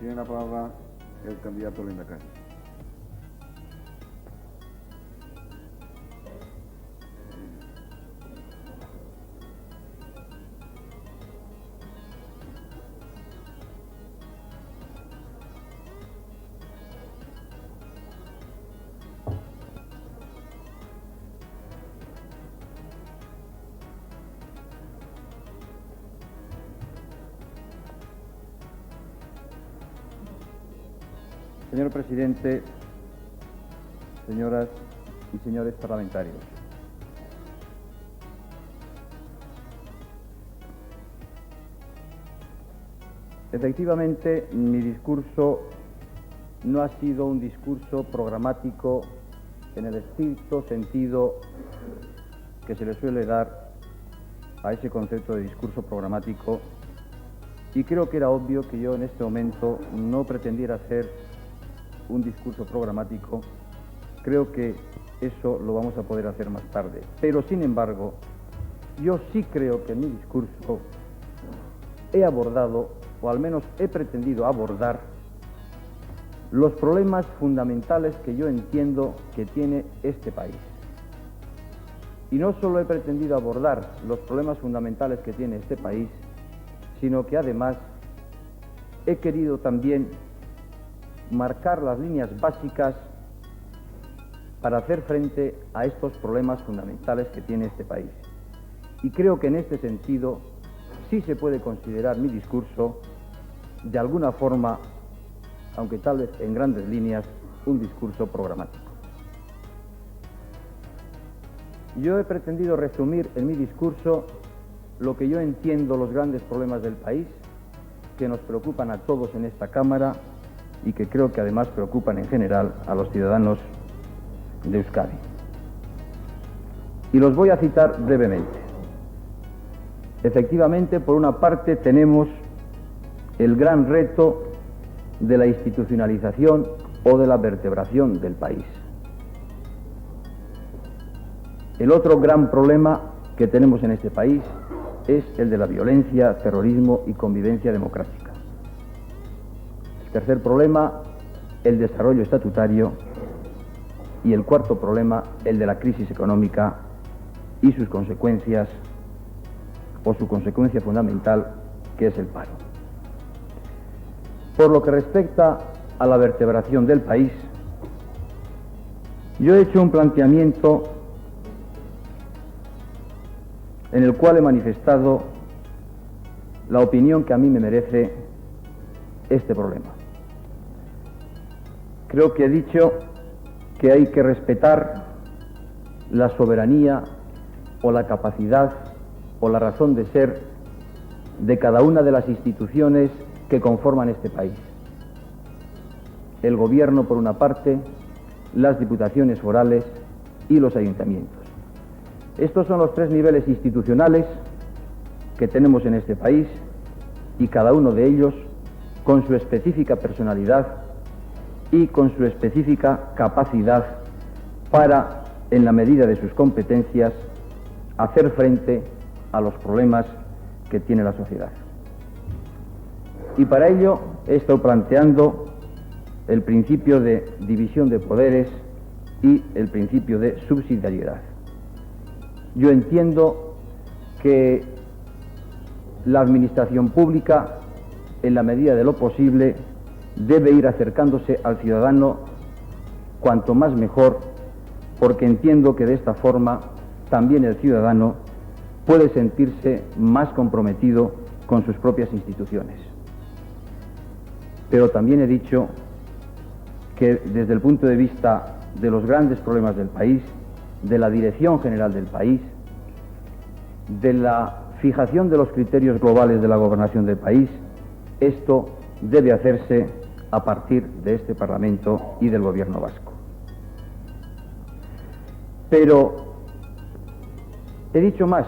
Tiene la palabra el candidato Lehendakari. Señor presidente, señoras y señores parlamentarios, efectivamente, mi discurso no ha sido un discurso programático en el estricto sentido que se le suele dar a ese concepto de discurso programático, y creo que era obvio que yo en este momento no pretendiera hacer un discurso programático. Creo que eso lo vamos a poder hacer más tarde. Pero, sin embargo, yo sí creo que en mi discurso he abordado, o al menos he pretendido abordar, los problemas fundamentales que yo entiendo que tiene este país. Y no solo he pretendido abordar los problemas fundamentales que tiene este país, sino que además he querido también marcar las líneas básicas para hacer frente a estos problemas fundamentales que tiene este país. Y creo que en este sentido sí se puede considerar mi discurso de alguna forma, aunque tal vez en grandes líneas, un discurso programático. Yo he pretendido resumir en mi discurso lo que yo entiendo los grandes problemas del país, que nos preocupan a todos en esta Cámara y que creo que además preocupan en general a los ciudadanos de Euskadi. Y los voy a citar brevemente. Efectivamente, por una parte tenemos el gran reto de la institucionalización o de la vertebración del país. El otro gran problema que tenemos en este país es el de la violencia, terrorismo y convivencia democrática. El tercer problema, el desarrollo estatutario. Y el cuarto problema, el de la crisis económica y sus consecuencias, o su consecuencia fundamental, que es el paro. Por lo que respecta a la vertebración del país, yo he hecho un planteamiento en el cual he manifestado la opinión que a mí me merece este problema. Creo que he dicho que hay que respetar la soberanía o la capacidad o la razón de ser de cada una de las instituciones que conforman este país. El gobierno por una parte, las diputaciones forales y los ayuntamientos. Estos son los tres niveles institucionales que tenemos en este país y cada uno de ellos con su específica personalidad y con su específica capacidad para, en la medida de sus competencias, hacer frente a los problemas que tiene la sociedad. Y para ello he estado planteando el principio de división de poderes y el principio de subsidiariedad. Yo entiendo que la administración pública, en la medida de lo posible, debe ir acercándose al ciudadano cuanto más mejor, porque entiendo que de esta forma también el ciudadano puede sentirse más comprometido con sus propias instituciones. Pero también he dicho que desde el punto de vista de los grandes problemas del país, de la dirección general del país, de la fijación de los criterios globales de la gobernación del país, esto debe hacerse a partir de este Parlamento y del Gobierno vasco. Pero he dicho más.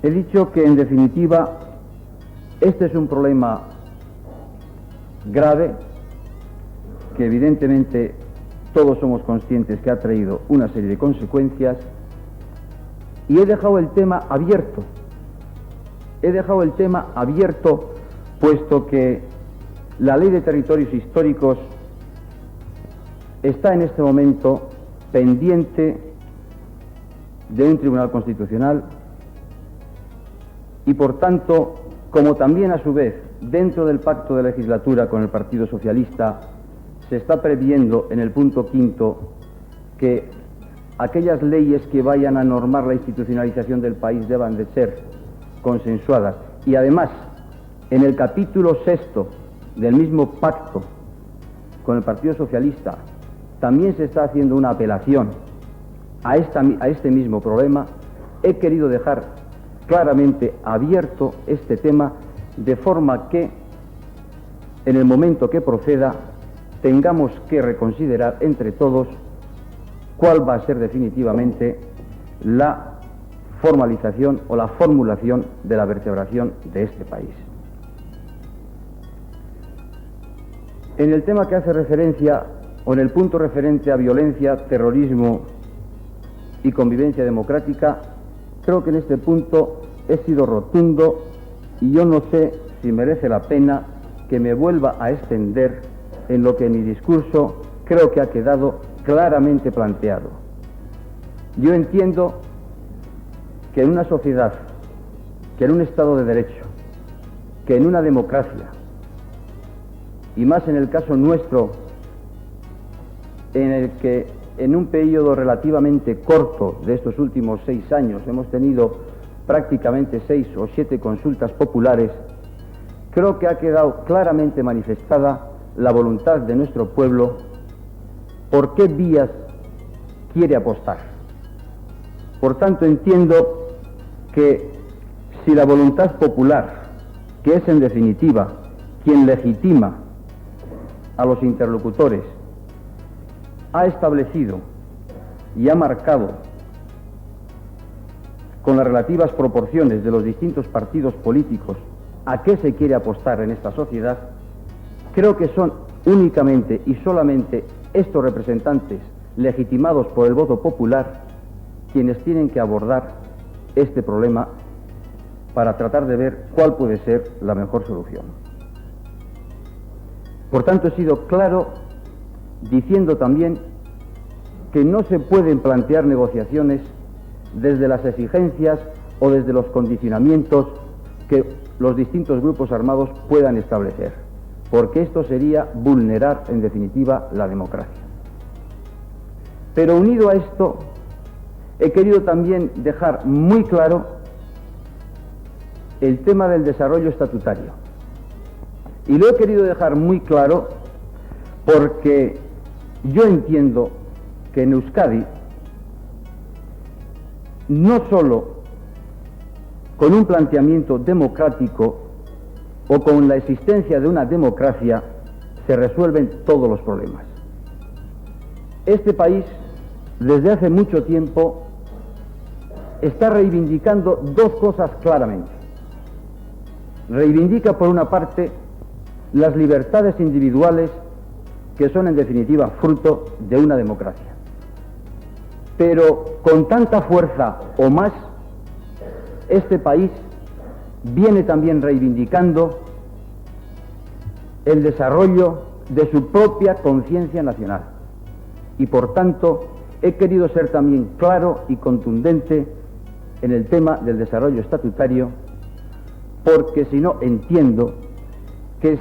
He dicho que, en definitiva, este es un problema grave, que evidentemente todos somos conscientes que ha traído una serie de consecuencias, y he dejado el tema abierto. He dejado el tema abierto puesto que la Ley de Territorios Históricos está en este momento pendiente de un Tribunal Constitucional y, por tanto, como también a su vez dentro del pacto de legislatura con el Partido Socialista se está previendo en el punto 5º que aquellas leyes que vayan a normar la institucionalización del país deban de ser consensuadas, y además en el capítulo 6º del mismo pacto con el Partido Socialista también se está haciendo una apelación a este mismo problema, he querido dejar claramente abierto este tema de forma que en el momento que proceda tengamos que reconsiderar entre todos cuál va a ser definitivamente la formalización o la formulación de la vertebración de este país. En el tema que hace referencia, o en el punto referente a violencia, terrorismo y convivencia democrática, creo que en este punto he sido rotundo y yo no sé si merece la pena que me vuelva a extender en lo que en mi discurso creo que ha quedado claramente planteado. Yo entiendo que en una sociedad, que en un Estado de Derecho, que en una democracia, y más en el caso nuestro, en el que en un periodo relativamente corto de estos últimos 6 años hemos tenido prácticamente 6 o 7 consultas populares, creo que ha quedado claramente manifestada la voluntad de nuestro pueblo por qué vías quiere apostar. Por tanto, entiendo que si la voluntad popular, que es en definitiva quien legitima a los interlocutores, ha establecido y ha marcado con las relativas proporciones de los distintos partidos políticos a qué se quiere apostar en esta sociedad, creo que son únicamente y solamente estos representantes legitimados por el voto popular quienes tienen que abordar este problema para tratar de ver cuál puede ser la mejor solución. Por tanto, he sido claro diciendo también que no se pueden plantear negociaciones desde las exigencias o desde los condicionamientos que los distintos grupos armados puedan establecer, porque esto sería vulnerar, en definitiva, la democracia. Pero unido a esto, he querido también dejar muy claro el tema del desarrollo estatutario. Y lo he querido dejar muy claro porque yo entiendo que en Euskadi, no solo con un planteamiento democrático o con la existencia de una democracia se resuelven todos los problemas. Este país, desde hace mucho tiempo, está reivindicando dos cosas claramente. Reivindica, por una parte, las libertades individuales que son en definitiva fruto de una democracia. Pero con tanta fuerza o más, este país viene también reivindicando el desarrollo de su propia conciencia nacional. Y por tanto, he querido ser también claro y contundente en el tema del desarrollo estatutario, porque si no entiendo que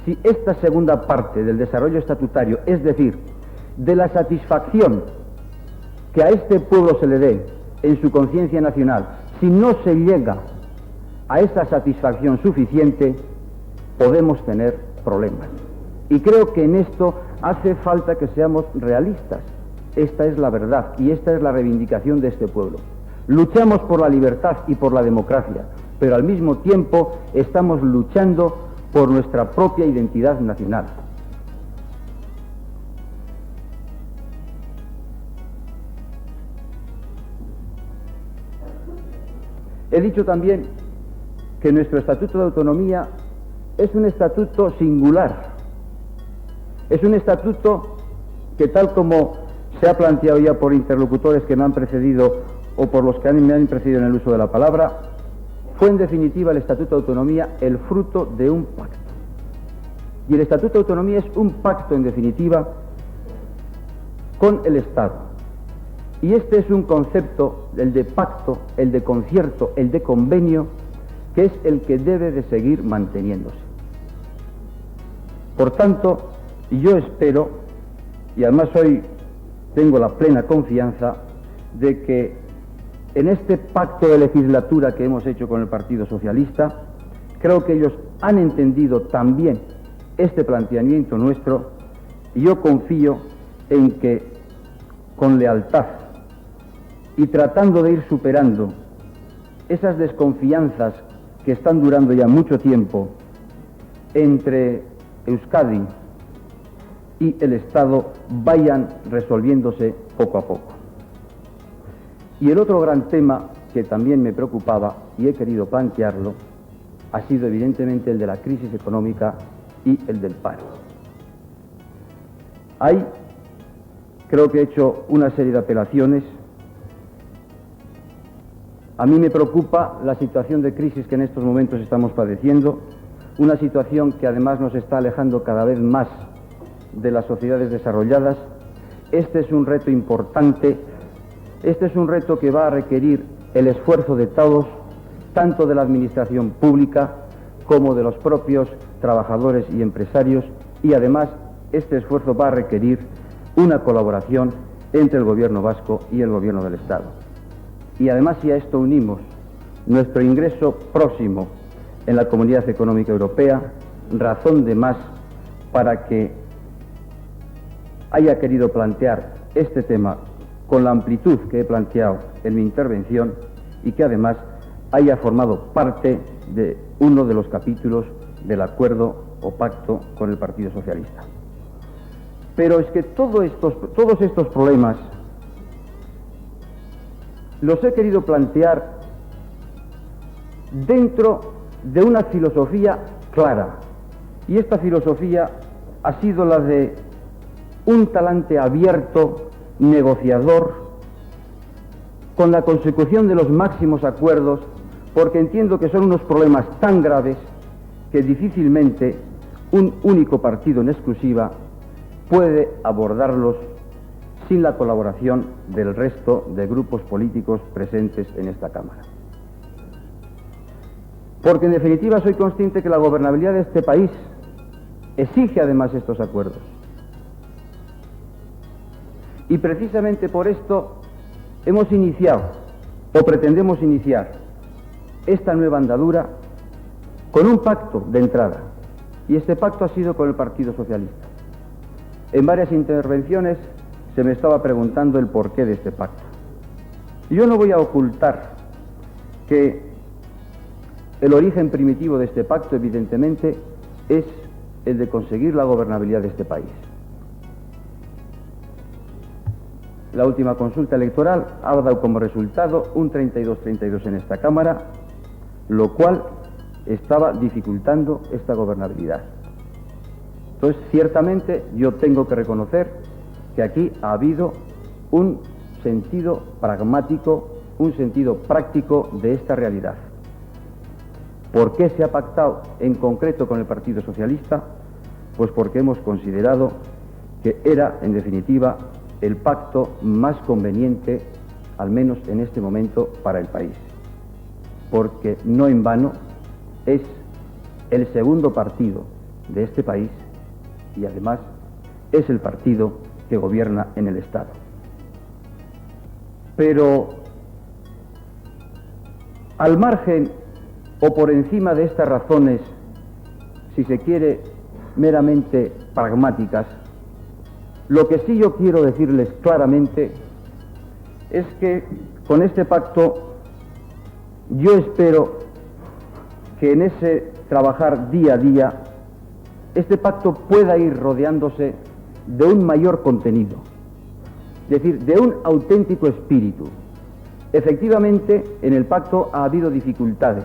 si esta segunda parte del desarrollo estatutario, es decir, de la satisfacción que a este pueblo se le dé en su conciencia nacional, si no se llega a esa satisfacción suficiente, podemos tener problemas. Y creo que en esto hace falta que seamos realistas. Esta es la verdad y esta es la reivindicación de este pueblo. Luchamos por la libertad y por la democracia, pero al mismo tiempo estamos luchando por nuestra propia identidad nacional. He dicho también que nuestro Estatuto de Autonomía es un estatuto singular. Es un estatuto que, tal como se ha planteado ya por interlocutores que me han precedido o por los que me han precedido en el uso de la palabra, fue en definitiva el Estatuto de Autonomía el fruto de un pacto. Y el Estatuto de Autonomía es un pacto, en definitiva, con el Estado. Y este es un concepto, el de pacto, el de concierto, el de convenio, que es el que debe de seguir manteniéndose. Por tanto, yo espero, y además hoy tengo la plena confianza, de que en este pacto de legislatura que hemos hecho con el Partido Socialista, creo que ellos han entendido también este planteamiento nuestro, y yo confío en que con lealtad y tratando de ir superando esas desconfianzas que están durando ya mucho tiempo entre Euskadi y el Estado, vayan resolviéndose poco a poco. Y el otro gran tema que también me preocupaba, y he querido plantearlo, ha sido evidentemente el de la crisis económica y el del paro. Ahí creo que he hecho una serie de apelaciones. A mí me preocupa la situación de crisis que en estos momentos estamos padeciendo, una situación que además nos está alejando cada vez más de las sociedades desarrolladas. Este es un reto importante, este es un reto que va a requerir el esfuerzo de todos, tanto de la administración pública como de los propios trabajadores y empresarios, y además este esfuerzo va a requerir una colaboración entre el Gobierno vasco y el Gobierno del Estado. Y además, si a esto unimos nuestro ingreso próximo en la Comunidad Económica Europea, razón de más para que haya querido plantear este tema con la amplitud que he planteado en mi intervención y que además haya formado parte de uno de los capítulos del acuerdo o pacto con el Partido Socialista. Pero es que todos estos problemas los he querido plantear dentro de una filosofía clara, y esta filosofía ha sido la de un talante abierto, negociador, con la consecución de los máximos acuerdos, porque entiendo que son unos problemas tan graves que difícilmente un único partido en exclusiva puede abordarlos sin la colaboración del resto de grupos políticos presentes en esta Cámara. Porque en definitiva soy consciente que la gobernabilidad de este país exige además estos acuerdos. Y precisamente por esto hemos iniciado, o pretendemos iniciar, esta nueva andadura con un pacto de entrada. Y este pacto ha sido con el Partido Socialista. En varias intervenciones se me estaba preguntando el porqué de este pacto. Yo no voy a ocultar que el origen primitivo de este pacto, evidentemente, es el de conseguir la gobernabilidad de este país. La última consulta electoral ha dado como resultado un 32-32 en esta Cámara, lo cual estaba dificultando esta gobernabilidad. Entonces, ciertamente, yo tengo que reconocer que aquí ha habido un sentido pragmático, un sentido práctico de esta realidad. ¿Por qué se ha pactado en concreto con el Partido Socialista? Pues porque hemos considerado que era, en definitiva, el pacto más conveniente, al menos en este momento, para el país. Porque no en vano es el segundo partido de este país y además es el partido que gobierna en el Estado. Pero al margen o por encima de estas razones, si se quiere, meramente pragmáticas, lo que sí yo quiero decirles claramente es que con este pacto yo espero que en ese trabajar día a día este pacto pueda ir rodeándose de un mayor contenido, es decir, de un auténtico espíritu. Efectivamente, en el pacto ha habido dificultades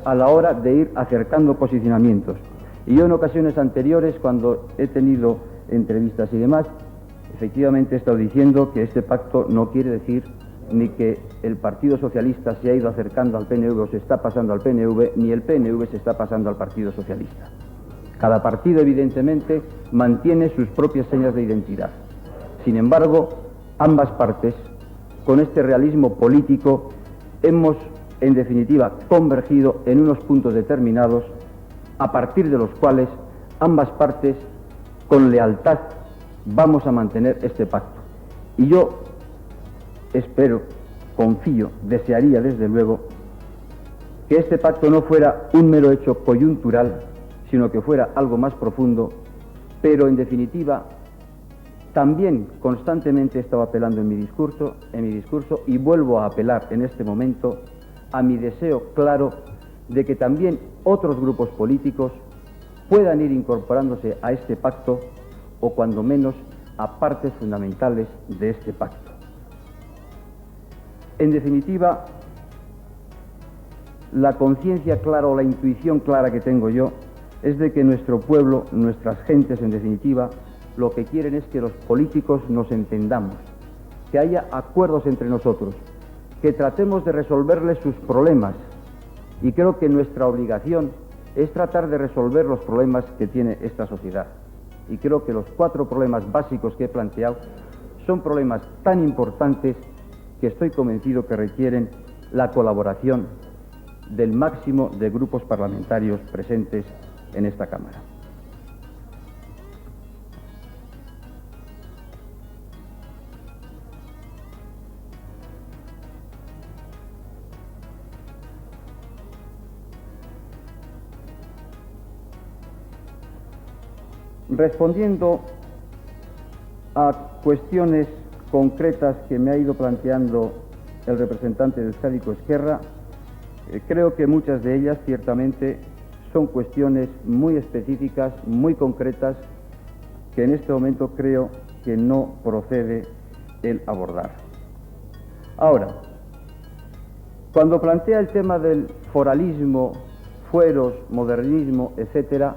a la hora de ir acercando posicionamientos. Y yo en ocasiones anteriores, cuando he tenido entrevistas y demás, efectivamente he estado diciendo que este pacto no quiere decir ni que el Partido Socialista se ha ido acercando al PNV o se está pasando al PNV, ni el PNV se está pasando al Partido Socialista. Cada partido, evidentemente, mantiene sus propias señas de identidad. Sin embargo, ambas partes, con este realismo político, hemos, en definitiva, convergido en unos puntos determinados, a partir de los cuales ambas partes, con lealtad, vamos a mantener este pacto. Y yo espero, confío, desearía desde luego que este pacto no fuera un mero hecho coyuntural, sino que fuera algo más profundo, pero en definitiva también constantemente he estado apelando en mi discurso y vuelvo a apelar en este momento a mi deseo claro de que también otros grupos políticos puedan ir incorporándose a este pacto o cuando menos a partes fundamentales de este pacto. En definitiva, la conciencia clara o la intuición clara que tengo yo es de que nuestro pueblo, nuestras gentes, en definitiva, lo que quieren es que los políticos nos entendamos, que haya acuerdos entre nosotros, que tratemos de resolverles sus problemas. Y creo que nuestra obligación es tratar de resolver los problemas que tiene esta sociedad. Y creo que los 4 problemas básicos que he planteado son problemas tan importantes que estoy convencido que requieren la colaboración del máximo de grupos parlamentarios presentes en esta Cámara. Respondiendo a cuestiones concretas que me ha ido planteando el representante de Euskadi Ezkerra, creo que muchas de ellas ciertamente son cuestiones muy específicas, muy concretas, que en este momento creo que no procede el abordar. Ahora, cuando plantea el tema del foralismo, fueros, modernismo, etcétera,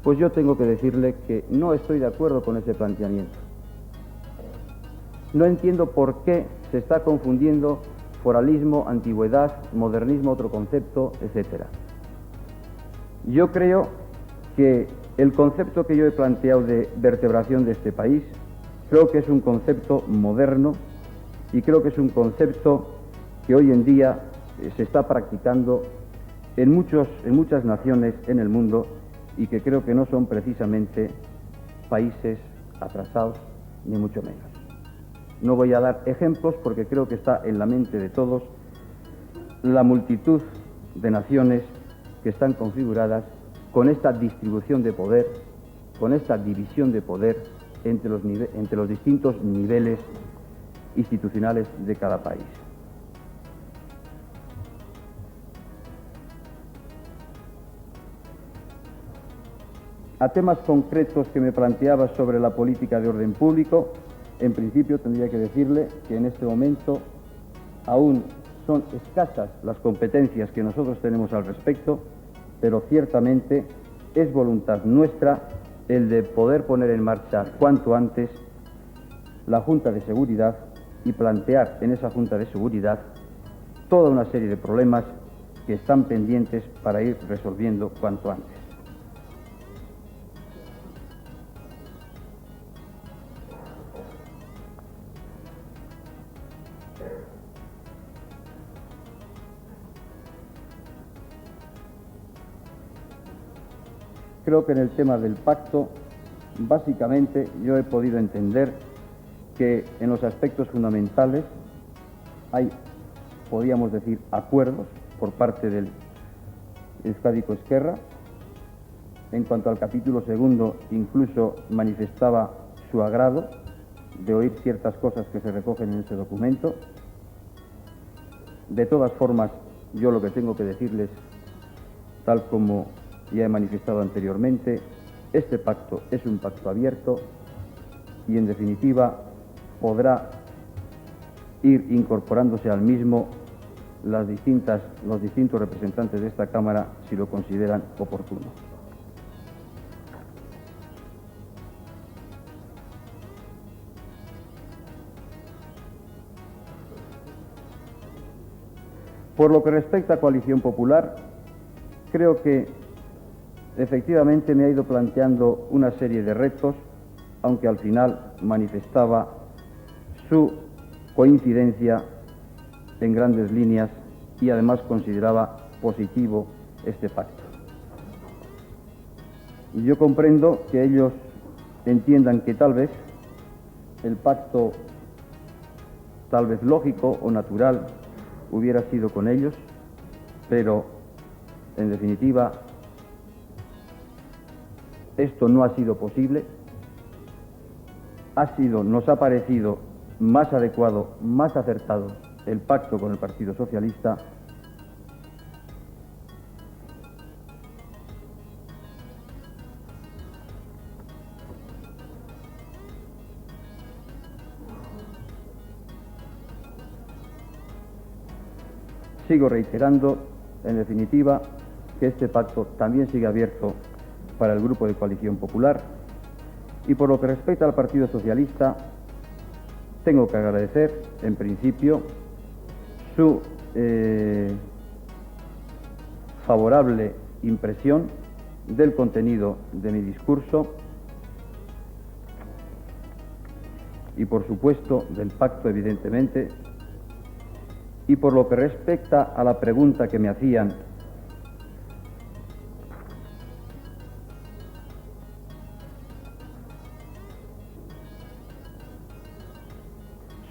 pues yo tengo que decirle que no estoy de acuerdo con ese planteamiento. No entiendo por qué se está confundiendo foralismo, antigüedad, modernismo, otro concepto, etcétera. Yo creo que el concepto que yo he planteado de vertebración de este país, creo que es un concepto moderno y creo que es un concepto que hoy en día se está practicando en muchas naciones en el mundo y que creo que no son precisamente países atrasados, ni mucho menos. No voy a dar ejemplos porque creo que está en la mente de todos la multitud de naciones que están configuradas con esta distribución de poder, con esta división de poder entre los distintos niveles institucionales de cada país. A temas concretos que me planteaba sobre la política de orden público, en principio tendría que decirle que en este momento aún son escasas las competencias que nosotros tenemos al respecto, pero ciertamente es voluntad nuestra el de poder poner en marcha cuanto antes la Junta de Seguridad y plantear en esa Junta de Seguridad toda una serie de problemas que están pendientes para ir resolviendo cuanto antes. Creo que en el tema del pacto, básicamente yo he podido entender que en los aspectos fundamentales hay, podríamos decir, acuerdos por parte del Euskadi Ezkerra. En cuanto al capítulo segundo, incluso manifestaba su agrado de oír ciertas cosas que se recogen en ese documento. De todas formas, yo lo que tengo que decirles, tal como ya he manifestado anteriormente, este pacto es un pacto abierto y, en definitiva, podrá ir incorporándose al mismo los distintos representantes de esta Cámara si lo consideran oportuno. Por lo que respecta a Coalición Popular, creo que efectivamente me ha ido planteando una serie de retos, aunque al final manifestaba su coincidencia en grandes líneas y además consideraba positivo este pacto. Y yo comprendo que ellos entiendan que tal vez el pacto, tal vez lógico o natural, hubiera sido con ellos, pero en definitiva esto no ha sido posible. Nos ha parecido más adecuado, más acertado el pacto con el Partido Socialista. Sigo reiterando, en definitiva, que este pacto también sigue abierto para el Grupo de Coalición Popular. Y por lo que respecta al Partido Socialista, tengo que agradecer, en principio, su favorable impresión del contenido de mi discurso y, por supuesto, del pacto, evidentemente. Y por lo que respecta a la pregunta que me hacían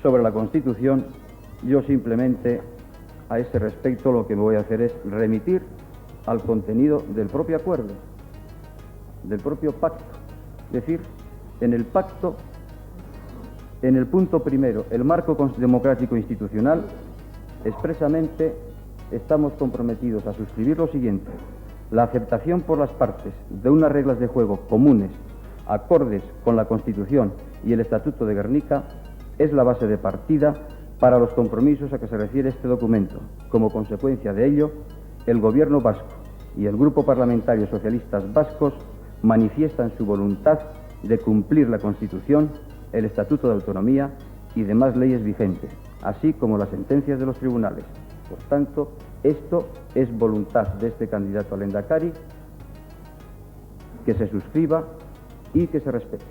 sobre la Constitución, yo simplemente a ese respecto lo que me voy a hacer es remitir al contenido del propio acuerdo, del propio pacto. Es decir, en el pacto, en el punto primero, el marco democrático institucional, expresamente estamos comprometidos a suscribir lo siguiente: la aceptación por las partes de unas reglas de juego comunes, acordes con la Constitución y el Estatuto de Gernika, es la base de partida para los compromisos a que se refiere este documento. Como consecuencia de ello, el Gobierno vasco y el Grupo Parlamentario Socialistas Vascos manifiestan su voluntad de cumplir la Constitución, el Estatuto de Autonomía y demás leyes vigentes, así como las sentencias de los tribunales. Por tanto, esto es voluntad de este candidato a Lehendakari, que se suscriba y que se respete.